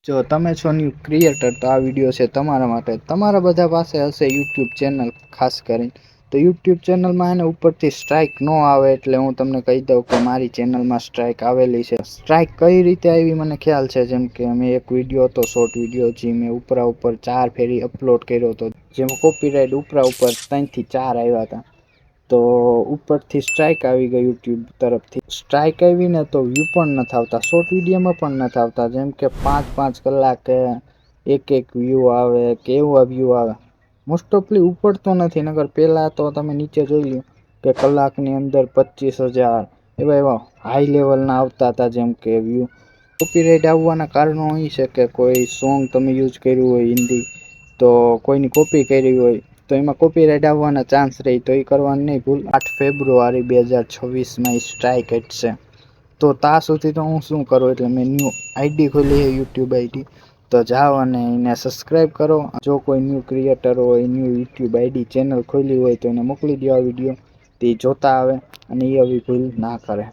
જો તમે છો ન્યૂ ક્રિએટર તો આ વિડીયો છે તમારા માટે। તમારા બધા પાસે હશે યુટ્યુબ ચેનલ, ખાસ કરીને તો યુટ્યુબ ચેનલમાં એને ઉપરથી સ્ટ્રાઇક ન આવે એટલે હું તમને કહી દઉં કે મારી ચેનલમાં સ્ટ્રાઇક આવેલી છે। સ્ટ્રાઇક કઈ રીતે આવી મને ખ્યાલ છે, જેમ કે મેં એક વિડીયો હતો, શોર્ટ વિડીયો, જે મેં ઉપર 4 ફેરી અપલોડ કર્યો હતો, જેમાં કોપીરાઇટ ઉપર 3 થી 4 આવ્યા હતા। તો ઉપરથી સ્ટ્રાઇક આવી ગઈ યુટ્યુબ તરફથી। સ્ટ્રાઇક આવી ને તો વ્યૂ પણ નથી આવતા, શોર્ટ વિડીયોમાં પણ નથી આવતા, જેમ કે 5-5 કલાકે એક વ્યૂ આવે કે એવા વ્યૂ આવે। મોસ્ટ ઓફલી ઉપર તો નથી, નગર પહેલાં તો તમે નીચે જોઈ લો કે કલાકની અંદર 25,000 એવા હાઈ લેવલના આવતા હતા, જેમ કે વ્યૂ। કોપીરાઇટ આવવાના કારણો એ છે કે કોઈ સોંગ તમે યુઝ કર્યું હોય હિન્દી, તો કોઈની કોપી કરી હોય તો એમાં કોપીરાઇટ આવવાના ચાન્સ રહી, તો એ કરવાનું નહીં ભૂલ। 8 ફેબ્રુઆરી 2026માં સ્ટ્રાઇક હટશે। તો ત્યાં સુધી તો હું શું કરું, એટલે મેં ન્યૂ આઈડી ખોલી છે, યુટ્યુબ આઈડી, તો જાઓ અને એને સબસ્ક્રાઈબ કરો। જો કોઈ ન્યૂ ક્રિએટર હોય, ન્યૂ યુટ્યુબ આઈડી ચેનલ ખોલી હોય તો એને મોકલી દો આ વિડીયો, તે જોતા આવે અને એ આવી ભૂલ ના કરે।